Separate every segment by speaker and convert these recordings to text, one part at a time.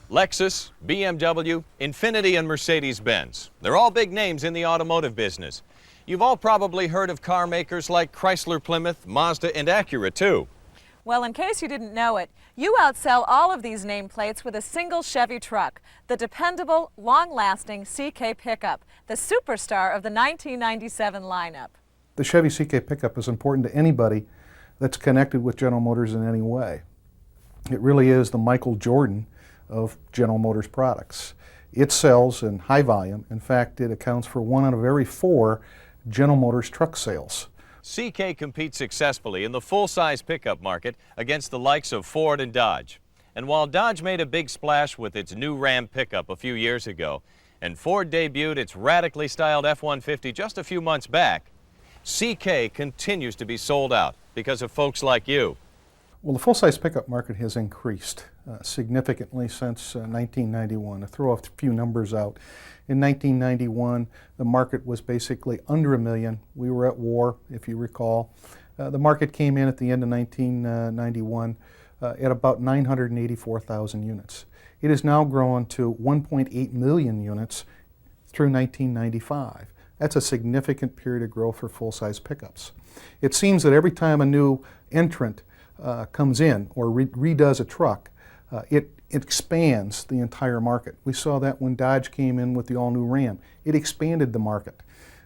Speaker 1: Lexus, BMW, Infiniti, and Mercedes-Benz. They're all big names in the automotive business. You've all probably heard of car makers like Chrysler, Plymouth, Mazda, and Acura, too.
Speaker 2: Well, in case you didn't know it, you outsell all of these nameplates with a single Chevy truck, the dependable, long-lasting CK pickup, the superstar of the 1997 lineup.
Speaker 3: The Chevy CK pickup is important to anybody that's connected with General Motors in any way. It really is the Michael Jordan of General Motors products. It sells in high volume. In fact, it accounts for 1 out of every 4 General Motors truck sales.
Speaker 1: CK competes successfully in the full-size pickup market against the likes of Ford and Dodge. And while Dodge made a big splash with its new Ram pickup a few years ago, and Ford debuted its radically styled F-150 just a few months back, CK continues to be sold out because of folks like you.
Speaker 3: Well, the full-size pickup market has increased significantly since 1991. To throw a few numbers out, in 1991, the market was basically under 1 million. We were at war, if you recall. The market came in at the end of 1991 at about 984,000 units. It has now grown to 1.8 million units through 1995. That's a significant period of growth for full-size pickups. It seems that every time a new entrant comes in or redoes a truck, it expands the entire market. We saw that when Dodge came in with the all-new Ram. It expanded the market.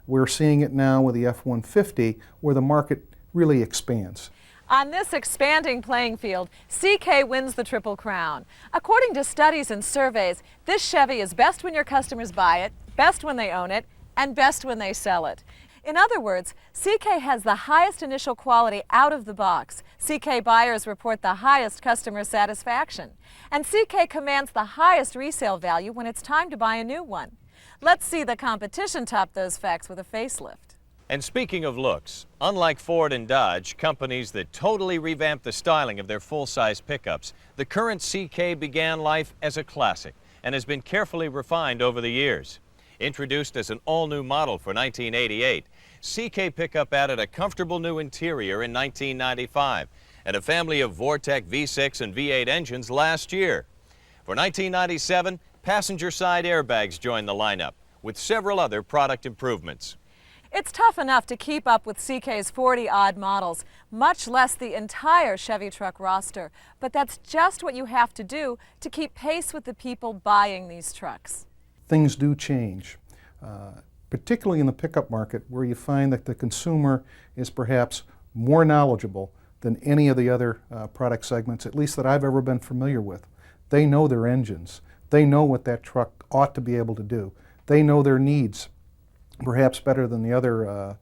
Speaker 3: We're seeing it now with the F-150, where the market really expands.
Speaker 2: On this expanding playing field, CK wins the Triple Crown. According to studies and surveys, this Chevy is best when your customers buy it, best when they own it, and best when they sell it. In other words, CK has the highest initial quality out of the box. CK buyers report the highest customer satisfaction. And CK commands the highest resale value when it's time to buy a new one. Let's see the competition top those facts with a facelift.
Speaker 1: And speaking of looks, unlike Ford and Dodge, companies that totally revamped the styling of their full-size pickups, the current CK began life as a classic and has been carefully refined over the years. Introduced as an all-new model for 1988, CK pickup added a comfortable new interior in 1995 and a family of Vortec V6 and V8 engines last year. For 1997, passenger side airbags joined the lineup with several other product improvements.
Speaker 2: It's tough enough to keep up with CK's 40-odd models, much less the entire Chevy truck roster, but that's just what you have to do to keep pace with the people buying these trucks.
Speaker 3: Things do change, particularly in the pickup market, where you find that the consumer is perhaps more knowledgeable than any of the other product segments, at least that I've ever been familiar with. They know their engines. They know what that truck ought to be able to do. They know their needs, perhaps better than the other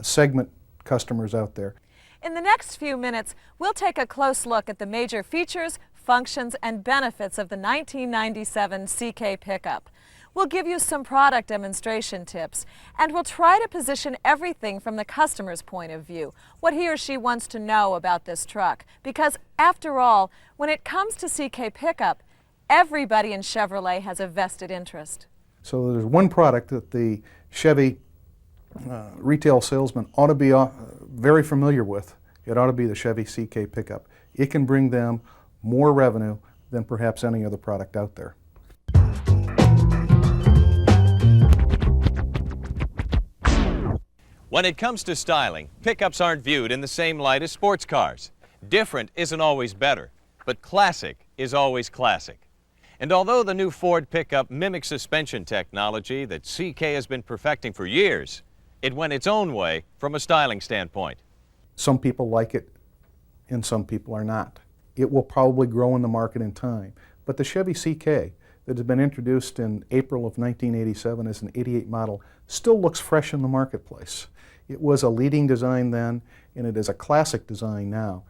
Speaker 3: segment customers out there.
Speaker 2: In the next few minutes, we'll take a close look at the major features, functions, and benefits of the 1997 CK pickup. We'll give you some product demonstration tips, and we'll try to position everything from the customer's point of view, what he or she wants to know about this truck. Because after all, when it comes to CK pickup, everybody in Chevrolet has a vested interest.
Speaker 3: So there's one product that the Chevy retail salesman ought to be very familiar with. It ought to be the Chevy CK pickup. It can bring them more revenue than perhaps any other product out there.
Speaker 1: When it comes to styling, pickups aren't viewed in the same light as sports cars. Different isn't always better, but classic is always classic. And although the new Ford pickup mimics suspension technology that CK has been perfecting for years, it went its own way from a styling standpoint.
Speaker 3: Some people like it and some people are not. It will probably grow in the market in time. But the Chevy CK that has been introduced in April of 1987 as an 88 model still looks fresh in the marketplace. It was a leading design then, and it is a classic design now.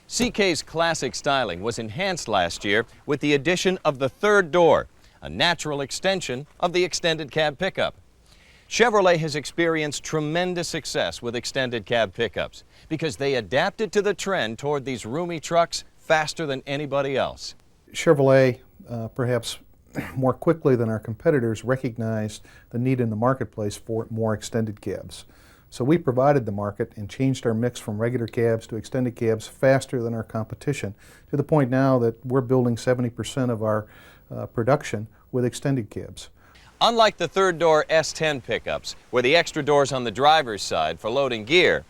Speaker 1: CK's classic styling was enhanced last year with the addition of the third door, a natural extension of the extended cab pickup. Chevrolet has experienced tremendous success with extended cab pickups because they adapted to the trend toward these roomy trucks faster than anybody else.
Speaker 3: Chevrolet, perhaps more quickly than our competitors, recognized the need in the marketplace for more extended cabs. So we provided the market and changed our mix from regular cabs to extended cabs faster than our competition, to the point now that we're building 70% of our production with extended cabs.
Speaker 1: Unlike the third door S10 pickups, where the extra door's on the driver's side for loading gear,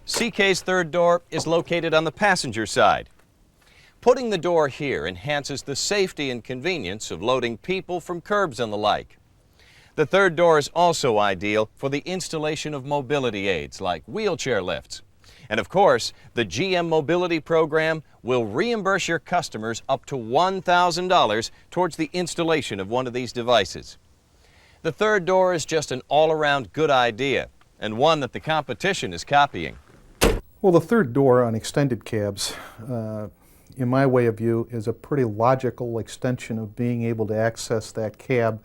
Speaker 1: CK's third door is located on the passenger side. Putting the door here enhances the safety and convenience of loading people from curbs and the like. The third door is also ideal for the installation of mobility aids like wheelchair lifts. And of course, the GM Mobility Program will reimburse your customers up to $1,000 towards the installation of one of these devices. The third door is just an all-around good idea, and one that the competition is copying.
Speaker 3: Well, the third door on extended cabs, in my way of view, is a pretty logical extension of being able to access that cab.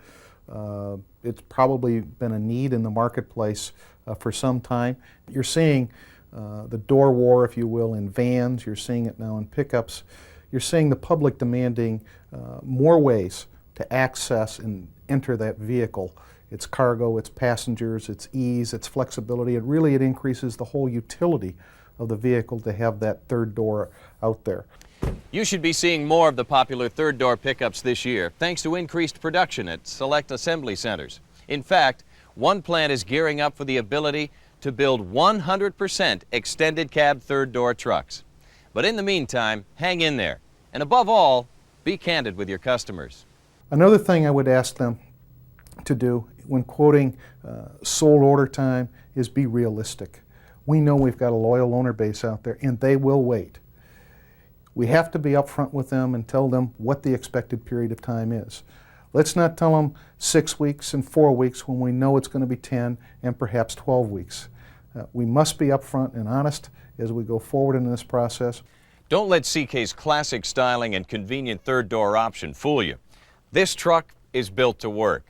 Speaker 3: It's probably been a need in the marketplace for some time. You're seeing the door war, if you will, in vans. You're seeing it now in pickups. You're seeing the public demanding more ways to access and enter that vehicle. Its cargo, its passengers, its ease, its flexibility. It increases the whole utility of the vehicle to have that third door out there.
Speaker 1: You should be seeing more of the popular third door pickups this year, thanks to increased production at select assembly centers. In fact, one plant is gearing up for the ability to build 100% extended cab third door trucks. But in the meantime, hang in there. And above all, be candid with your customers.
Speaker 3: Another thing I would ask them to do when quoting sold order time is be realistic. We know we've got a loyal owner base out there, and they will wait. We have to be upfront with them and tell them what the expected period of time is. Let's not tell them 6 weeks and 4 weeks when we know it's going to be 10 and perhaps 12 weeks. We must be upfront and honest as we go forward in this process.
Speaker 1: Don't let CK's classic styling and convenient third door option fool you. This truck is built to work.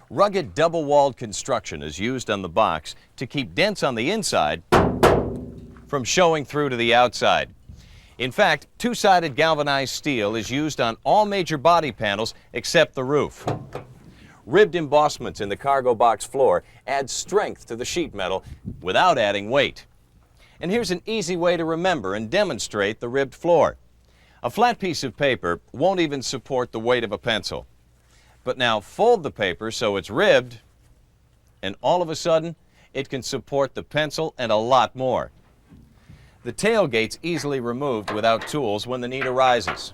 Speaker 1: Rugged double-walled construction is used on the box to keep dents on the inside from showing through to the outside. In fact, two-sided galvanized steel is used on all major body panels except the roof. Ribbed embossments in the cargo box floor add strength to the sheet metal without adding weight. And here's an easy way to remember and demonstrate the ribbed floor. A flat piece of paper won't even support the weight of a pencil. But now fold the paper so it's ribbed, and all of a sudden, it can support the pencil and a lot more. The tailgate's easily removed without tools when the need arises.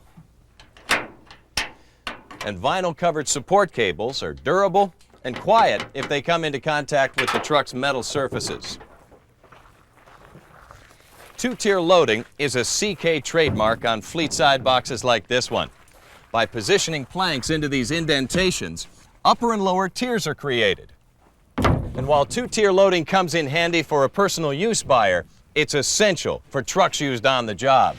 Speaker 1: And vinyl-covered support cables are durable and quiet if they come into contact with the truck's metal surfaces. Two-tier loading is a CK trademark on fleet-side boxes like this one. By positioning planks into these indentations, upper and lower tiers are created. And while two-tier loading comes in handy for a personal use buyer, it's essential for trucks used on the job.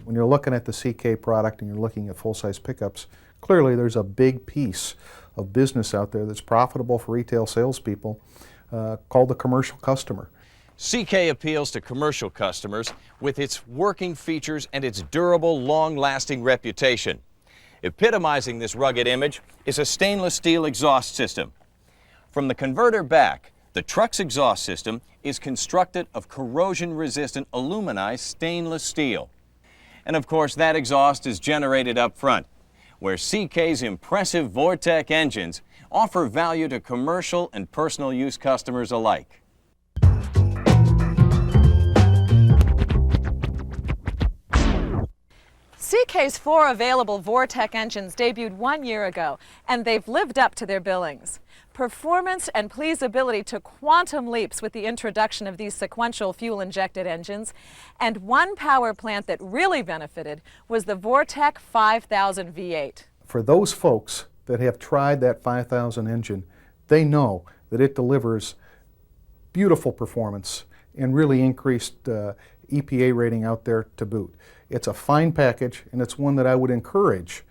Speaker 3: When you're looking at the CK product and you're looking at full-size pickups, clearly there's a big piece of business out there that's profitable for retail salespeople called the commercial customer.
Speaker 1: CK appeals to commercial customers with its working features and its durable, long-lasting reputation. Epitomizing this rugged image is a stainless steel exhaust system. From the converter back, the truck's exhaust system is constructed of corrosion-resistant aluminized stainless steel. And of course, that exhaust is generated up front, where CK's impressive Vortec engines offer value to commercial and personal use customers alike.
Speaker 2: CK's 4 available Vortec engines debuted 1 year ago, and they've lived up to their billings. Performance and pleasability took quantum leaps with the introduction of these sequential fuel-injected engines, and one power plant that really benefited was the Vortec 5000 V8.
Speaker 3: For those folks that have tried that 5000 engine, they know that it delivers beautiful performance and really increased EPA rating out there to boot. It's a fine package, and it's one that I would encourage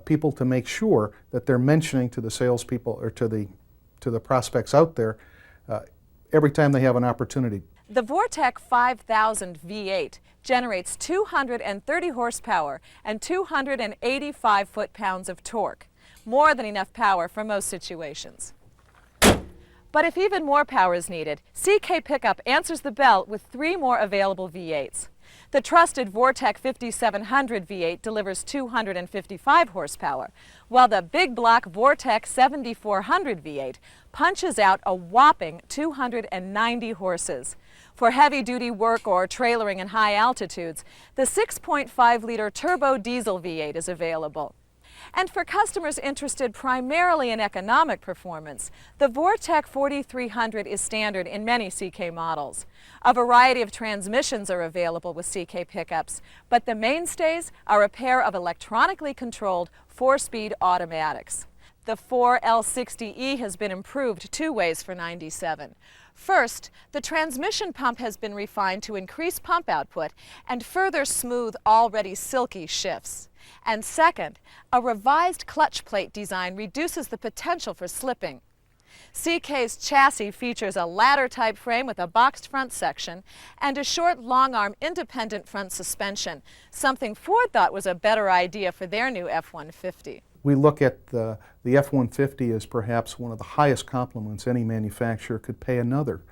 Speaker 3: people to make sure that they're mentioning to the salespeople or to the prospects out there every time they have an opportunity.
Speaker 2: The Vortec 5000 V8 generates 230 horsepower and 285 foot-pounds of torque, more than enough power for most situations. But if even more power is needed, CK Pickup answers the bell with 3 more available V8s. The trusted Vortec 5700 V8 delivers 255 horsepower, while the big block Vortec 7400 V8 punches out a whopping 290 horses. For heavy-duty work or trailering in high altitudes, the 6.5-liter turbo diesel V8 is available. And for customers interested primarily in economic performance, the Vortec 4300 is standard in many CK models. A variety of transmissions are available with CK pickups, but the mainstays are a pair of electronically controlled 4-speed automatics. The 4L60E has been improved 2 ways for 97. First, the transmission pump has been refined to increase pump output and further smooth already silky shifts. And second, a revised clutch plate design reduces the potential for slipping. CK's chassis features a ladder-type frame with a boxed front section and a short, long-arm independent front suspension, something Ford thought was a better idea for their new F-150.
Speaker 3: We look at the F-150 as perhaps one of the highest compliments any manufacturer could pay another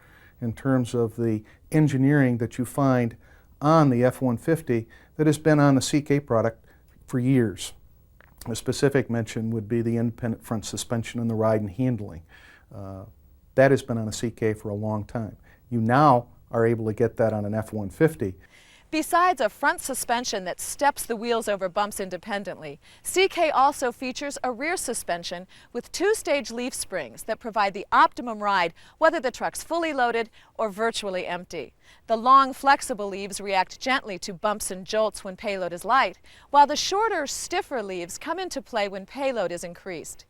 Speaker 3: in terms of the engineering that you find on the F-150 that has been on the CK product for years. A specific mention would be the independent front suspension and the ride and handling. That has been on a CK for a long time. You now are able to get that on an F-150.
Speaker 2: Besides a front suspension that steps the wheels over bumps independently, CK also features a rear suspension with 2-stage leaf springs that provide the optimum ride whether the truck's fully loaded or virtually empty. The long, flexible leaves react gently to bumps and jolts when payload is light, while the shorter, stiffer leaves come into play when payload is increased.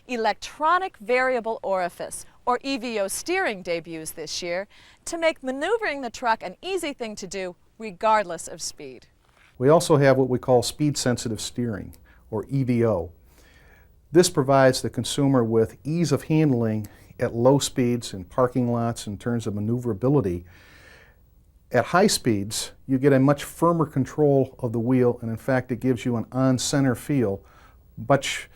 Speaker 2: Electronic Variable Orifice, or EVO steering, debuts this year to make maneuvering the truck an easy thing to do regardless of speed.
Speaker 3: We also have what we call speed-sensitive steering, or EVO. This provides the consumer with ease of handling at low speeds in parking lots in terms of maneuverability. At high speeds, you get a much firmer control of the wheel, and in fact it gives you an on-center feel, much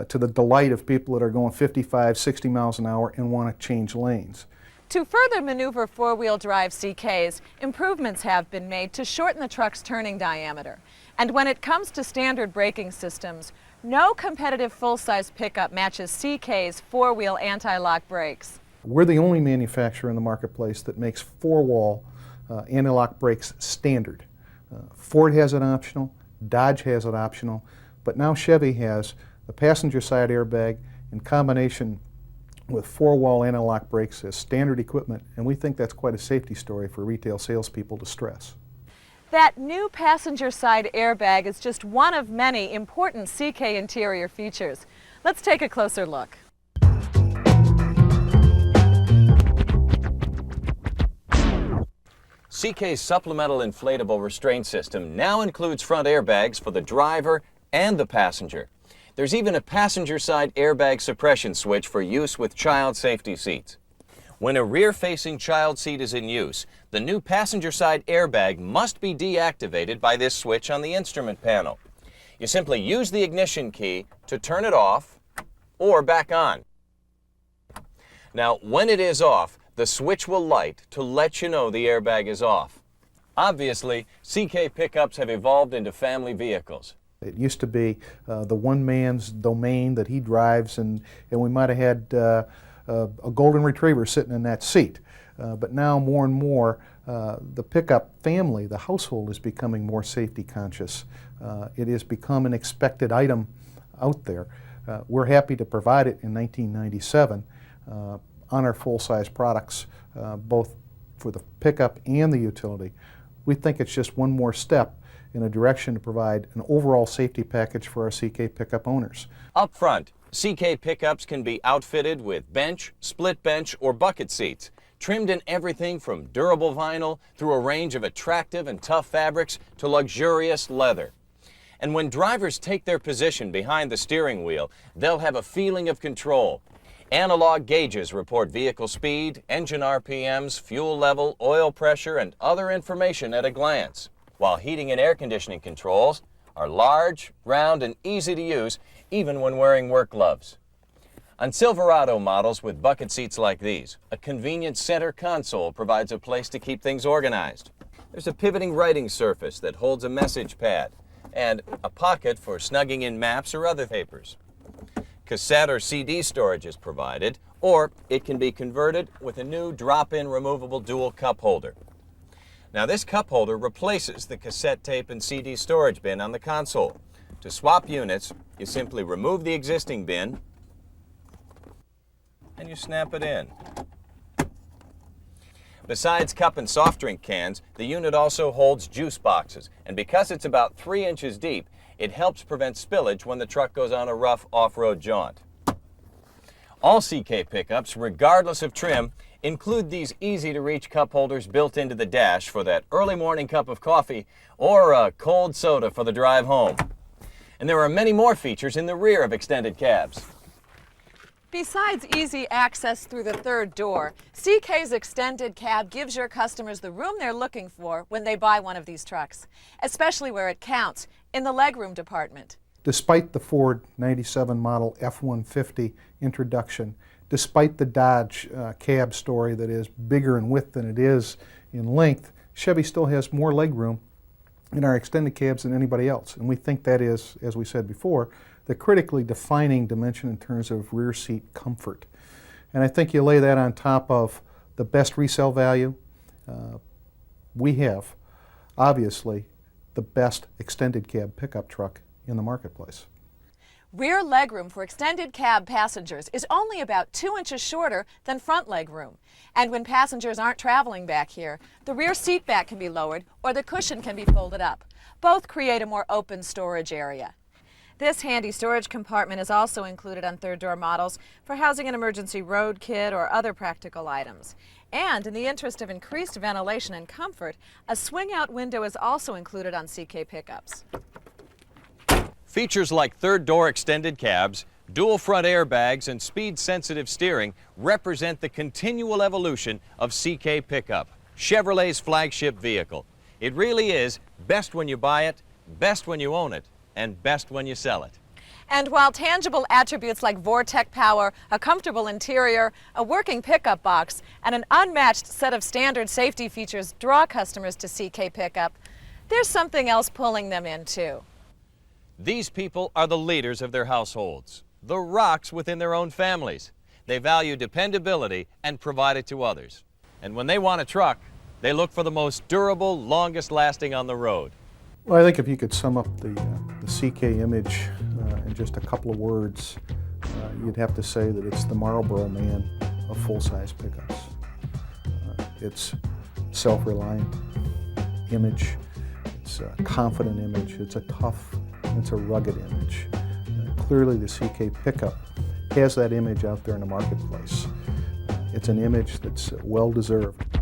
Speaker 3: to the delight of people that are going 55, 60 miles an hour and want to change lanes.
Speaker 2: To further maneuver four-wheel drive CKs, improvements have been made to shorten the truck's turning diameter. And when it comes to standard braking systems, no competitive full-size pickup matches CK's four-wheel anti-lock brakes.
Speaker 3: We're the only manufacturer in the marketplace that makes four-wall anti-lock brakes standard. Ford has it optional, Dodge has it optional, but now Chevy has the passenger side airbag in combination with four-wall anti-lock brakes as standard equipment, and we think that's quite a safety story for retail salespeople to stress.
Speaker 2: That new passenger side airbag is just one of many important CK interior features. Let's take a closer look.
Speaker 1: CK's supplemental inflatable restraint system now includes front airbags for the driver and the passenger. There's even a passenger side airbag suppression switch for use with child safety seats. When a rear-facing child seat is in use, the new passenger side airbag must be deactivated by this switch on the instrument panel. You simply use the ignition key to turn it off or back on. Now, when it is off, the switch will light to let you know the airbag is off. Obviously, CK pickups have evolved into family vehicles.
Speaker 3: It used to be the one man's domain that he drives, and we might have had a golden retriever sitting in that seat. But now more and more the pickup family, the household, is becoming more safety conscious. It has become an expected item out there. We're happy to provide it in 1997 on our full-size products, both for the pickup and the utility. We think it's just one more step in a direction to provide an overall safety package for our CK pickup owners.
Speaker 1: Up front, CK pickups can be outfitted with bench, split bench, or bucket seats, trimmed in everything from durable vinyl through a range of attractive and tough fabrics to luxurious leather. And when drivers take their position behind the steering wheel, they'll have a feeling of control. Analog gauges report vehicle speed, engine RPMs, fuel level, oil pressure, and other information at a glance, while heating and air conditioning controls are large, round, and easy to use, even when wearing work gloves. On Silverado models with bucket seats like these, a convenient center console provides a place to keep things organized. There's a pivoting writing surface that holds a message pad, and a pocket for snugging in maps or other papers. Cassette or CD storage is provided, or it can be converted with a new drop-in removable dual cup holder. Now this cup holder replaces the cassette tape and CD storage bin on the console. To swap units, you simply remove the existing bin and you snap it in. Besides cup and soft drink cans, the unit also holds juice boxes, and because it's about 3 inches deep, it helps prevent spillage when the truck goes on a rough off-road jaunt. All CK pickups, regardless of trim, include these easy-to-reach cup holders built into the dash for that early morning cup of coffee or a cold soda for the drive home. And there are many more features in the rear of extended cabs.
Speaker 2: Besides easy access through the third door, CK's extended cab gives your customers the room they're looking for when they buy one of these trucks, especially where it counts, in the legroom department.
Speaker 3: Despite the Ford 97 model F-150 introduction, despite the Dodge cab story that is bigger in width than it is in length, Chevy still has more legroom in our extended cabs than anybody else. And we think that is, as we said before, the critically defining dimension in terms of rear seat comfort. And I think you lay that on top of the best resale value. We have, obviously, the best extended cab pickup truck in the marketplace.
Speaker 2: Rear legroom for extended cab passengers is only about 2 inches shorter than front legroom. And when passengers aren't traveling back here, the rear seat back can be lowered or the cushion can be folded up. Both create a more open storage area. This handy storage compartment is also included on third door models for housing an emergency road kit or other practical items. And in the interest of increased ventilation and comfort, a swing-out window is also included on CK pickups.
Speaker 1: Features like third door extended cabs, dual front airbags, and speed-sensitive steering represent the continual evolution of CK Pickup, Chevrolet's flagship vehicle. It really is best when you buy it, best when you own it, and best when you sell it.
Speaker 2: And while tangible attributes like Vortec power, a comfortable interior, a working pickup box, and an unmatched set of standard safety features draw customers to CK Pickup, there's something else pulling them in too.
Speaker 1: These people are the leaders of their households, the rocks within their own families. They value dependability and provide it to others. And when they want a truck, they look for the most durable, longest lasting on the road.
Speaker 3: Well, I think if you could sum up the CK image in just a couple of words, you'd have to say that it's the Marlboro Man of full-size pickups. It's self-reliant image, it's a confident image, it's a tough, it's a rugged image. Clearly the CK pickup has that image out there in the marketplace. It's an image that's well-deserved.